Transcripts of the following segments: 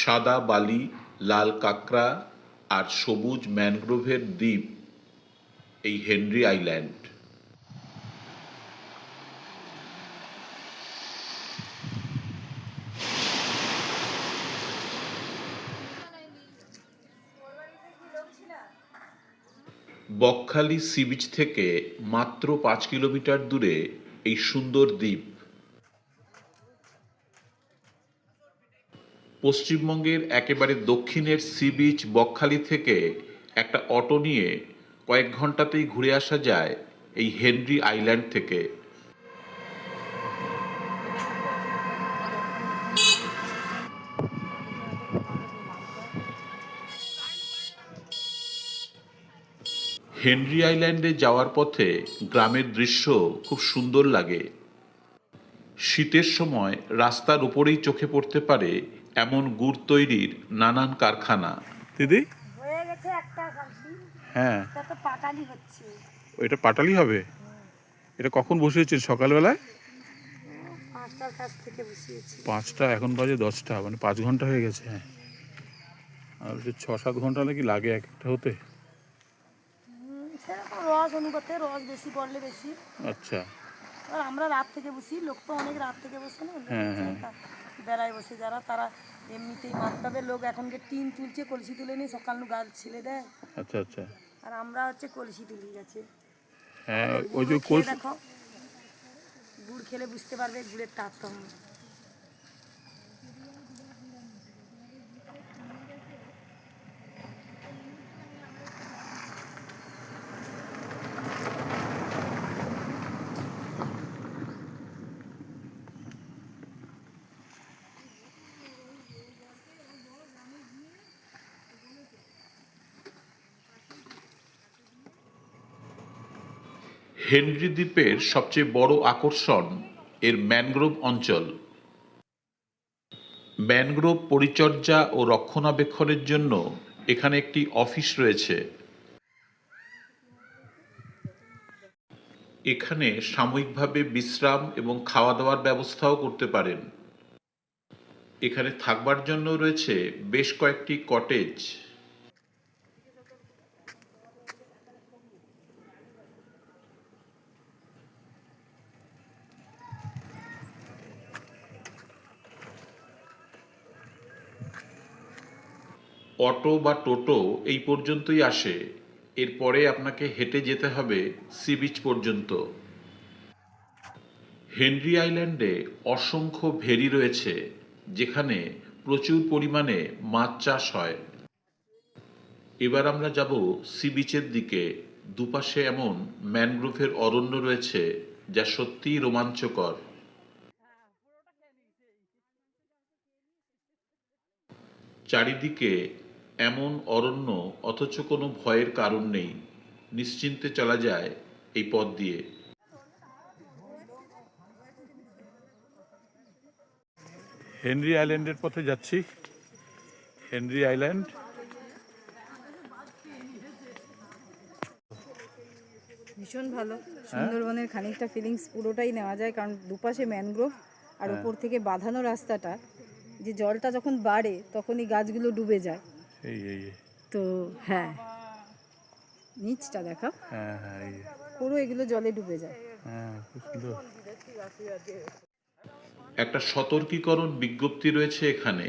সাদা বালি, লাল কাঁকড়া আর সবুজ ম্যানগ্রোভের দ্বীপ এই Henry island. Bakkhali sea beach থেকে মাত্র 5 কিলোমিটার দূরে এই সুন্দর দ্বীপ। পশ্চিমবঙ্গের একেবারে দক্ষিণের সি বিচ বকখালি থেকে একটা অটো নিয়ে কয়েক ঘন্টাতেই ঘুরে আসা যায় এই হেনরি আইল্যান্ড থেকে। হেনরি আইল্যান্ডে যাওয়ার পথে গ্রামের দৃশ্য খুব সুন্দর লাগে। শীতের সময় রাস্তার উপরেই চোখে পড়তে পারে এমন গুড় তৈরির নানান কারখানা। দিদি হয়ে গেছে একটা সবজি, হ্যাঁ, এটা তো পাটালি হচ্ছে। এটা পাটালি হবে। এটা কখন বসিয়েছেন? সকালবেলায়? 5টার কাছ থেকে বসিয়েছি। 5টা, এখন বাজে 10টা, মানে 5 ঘন্টা হয়ে গেছে। হ্যাঁ, আর 6-7 ঘন্টা নাকি লাগে এক একটা হতে। সেরকম রস অনুপাতে রস বেশি পড়লে বেশি। আচ্ছা, আর আমরা রাত থেকে বসি, লোক তো অনেক রাত থেকে বসে না, হ্যাঁ হ্যাঁ, বেড়ায় বসে যারা, তারা এমনিতেই মাত্রাবে লোক এখনকে টিন তুলছে, কলসি তুলে নিয়ে সকাল নু গাছ ছেড়ে দেয়। আচ্ছা আচ্ছা, আর আমরা হচ্ছে কলসি তুলি গেছে। হ্যাঁ ওই যে দেখো, গুড় খেলে বুঝতে পারবে গুড়ের তারতম্য। হেনরি দ্বীপের সবচেয়ে বড় আকর্ষণ এর ম্যানগ্রোভ অঞ্চল। ম্যানগ্রোভ পরিচর্যা ও রক্ষণাবেক্ষণের জন্য এখানে একটি অফিস রয়েছে। এখানে সাময়িকভাবে বিশ্রাম এবং খাওয়া দাওয়ার ব্যবস্থাও করতে পারেন। এখানে থাকবার জন্য রয়েছে বেশ কয়েকটি কটেজ। অটো বা টোটো এই পর্যন্তই আসে, এরপরে আপনাকে হেঁটে যেতে হবে সি বিচ পর্যন্ত। হেনরি আইল্যান্ডে অসংখ্য ভেরি রয়েছে যেখানে প্রচুর পরিমাণে মাছ চাষ হয়। এবার আমরা যাব সি বিচের দিকে। দুপাশে এমন ম্যানগ্রোভের অরণ্য রয়েছে যা সত্যিই রোমাঞ্চকর। চারিদিকে এমন অরণ্য, অথচ কোনো ভয়ের কারণ নেই। নিশ্চিন্তে চলা যায় এই পথ দিয়ে। হেনরি আইল্যান্ডের পথে যাচ্ছি। Henry island. ভীষণ ভালো। সুন্দরবনের খানিকটা ফিলিংস পুরোটাই নেওয়া যায়, কারণ দুপাশে ম্যানগ্রোভ আর ওপর থেকে বাঁধানো রাস্তাটা, যে জলটা যখন বাড়ে তখনই গাছগুলো ডুবে যায়। এই এই তো হ্যাঁ, নিচটা দেখা, হ্যাঁ হ্যাঁ, পুরো এগুলো জলে ডুবে যায়। হ্যাঁ, খুব সুন্দর। একটা সতর্কীকরণ বিজ্ঞপ্তি রয়েছে এখানে।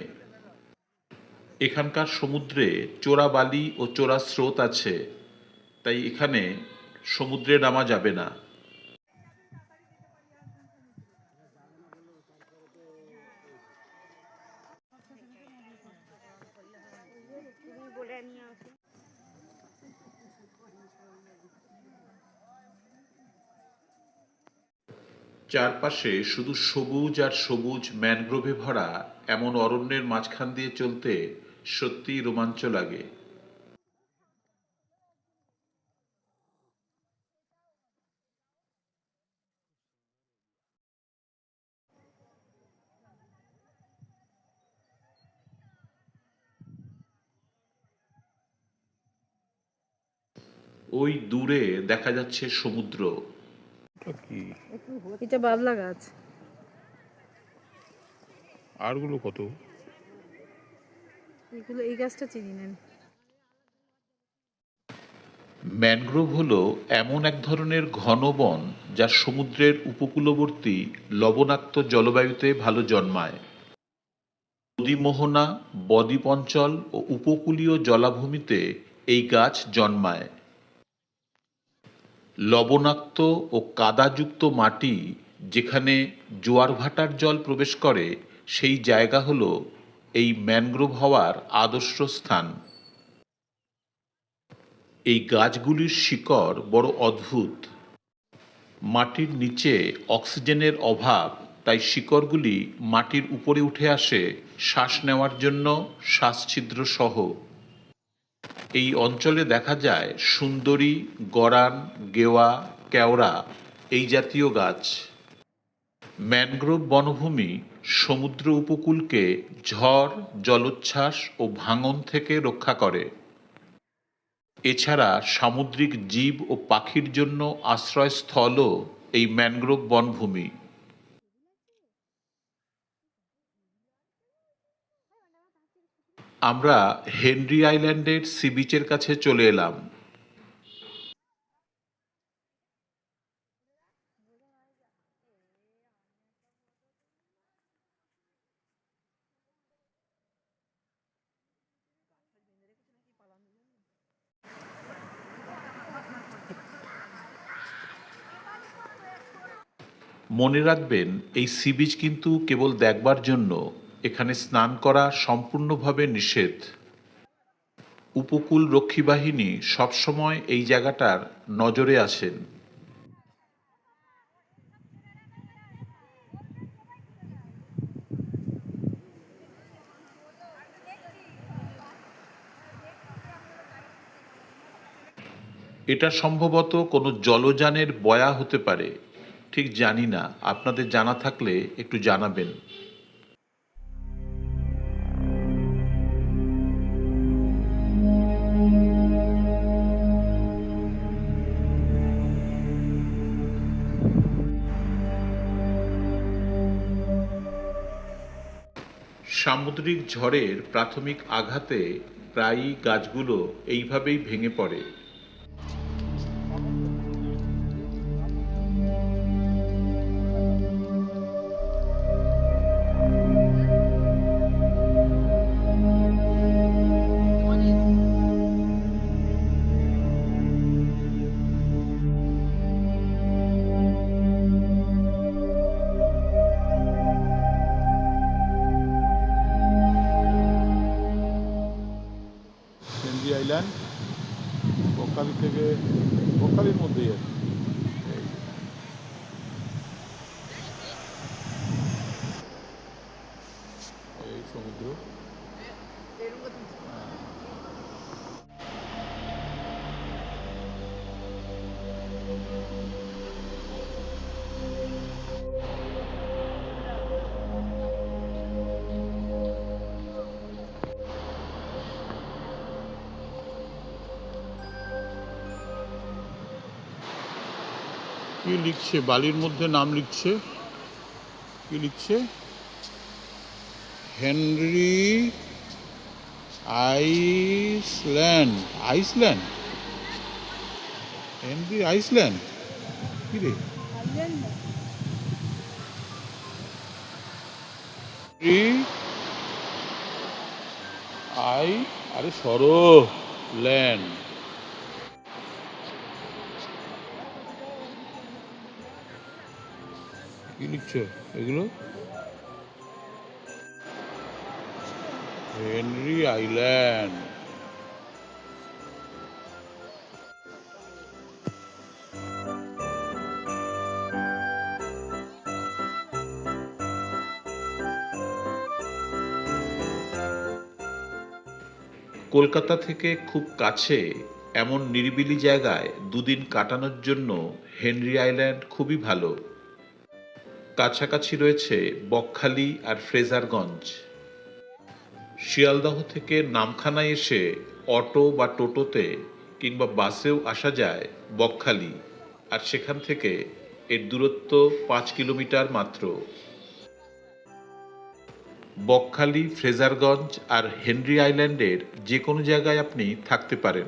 এখানকার সমুদ্রে চোরা বালি ও চোরা স্রোত আছে, তাই এখানে সমুদ্রে নামা যাবে না। চারপাশে শুধু সবুজ আর সবুজ ম্যানগ্রোভে ভরা এমন অরণ্যের মাঝখান দিয়ে চলতে সত্যিই রোমাঞ্চ লাগে। ওই দূরে দেখা যাচ্ছে সমুদ্র। কি এটা বাবলা গাছ। আরগুলো কত? এগুলো, এই গাছটা চিনি না আমি। ম্যানগ্রোভ হলো এমন এক ধরনের ঘন বন যা সমুদ্রের উপকূলবর্তী লবণাক্ত জলবায়ুতে ভালো জন্মায়। নদী মোহনা, বদ্বীপ অঞ্চল ও উপকূলীয় জলাভূমিতে এই গাছ জন্মায়। লবণাক্ত ও কাদাযুক্ত মাটি যেখানে জোয়ার ভাটার জল প্রবেশ করে সেই জায়গা হলো এই ম্যানগ্রোভ হওয়ার আদর্শ স্থান। এই গাছগুলির শিকড় বড় অদ্ভুত। মাটির নিচে অক্সিজেনের অভাব, তাই শিকড়গুলি মাটির উপরে উঠে আসে শ্বাস নেওয়ার জন্য, শ্বাসছিদ্র সহ। এই অঞ্চলে দেখা যায় সুন্দরী, গরান, গেওয়া, কেওড়া এই জাতীয় গাছ। ম্যানগ্রোভ বনভূমি সমুদ্র উপকূলকে ঝড়, জলোচ্ছ্বাস ও ভাঙন থেকে রক্ষা করে। এছাড়া সামুদ্রিক জীব ও পাখির জন্য আশ্রয়স্থলও এই ম্যানগ্রোভ বনভূমি। আমরা হেনরি আইল্যান্ডের সি বিচের কাছে চলে এলাম। মনে রাখবেন, এই সি বিচ কিন্তু কেবল দেখবার জন্য। এখানে স্নান করা সম্পূর্ণভাবে নিষেধ। উপকূল রক্ষী বাহিনী সবসময় এই জায়গাটার নজরে আছেন। এটা সম্ভবত কোনো জলযানের বয়া হতে পারে, ঠিক জানি না। আপনাদের জানা থাকলে একটু জানাবেন। সামুদ্রিক ঝড়ের প্রাথমিক আঘাতে প্রায়ই গাছগুলো এইভাবেই ভেঙে পড়ে। হেনরি আইল্যান্ড বকখালি থেকে, বকখালির মধ্যেই আর কি। এই সমুদ্র। কি লিখছে? বালির মধ্যে নাম লিখছে। কি লিখছে? Henry Iceland. Iceland? Henry Iceland? কি রে? আই, আরে সরো, ল্যান্ড। কি লিখছো এগুলো? Henry island. কলকাতা থেকে খুব কাছে এমন নিরিবিলি জায়গায় দুদিন কাটানোর জন্য হেনরি আইল্যান্ড খুবই ভালো। কাছাকাছি রয়েছে বকখালি আর ফ্রেজারগঞ্জ। শিয়ালদহ থেকে নামখানায় এসে অটো বা টোটোতে কিংবা বাসেও আসা যায় বকখালি, আর সেখান থেকে এর দূরত্ব 5 কিলোমিটার মাত্র। বকখালি, ফ্রেজারগঞ্জ আর হেনরি আইল্যান্ডের যে কোনো জায়গায় আপনি থাকতে পারেন।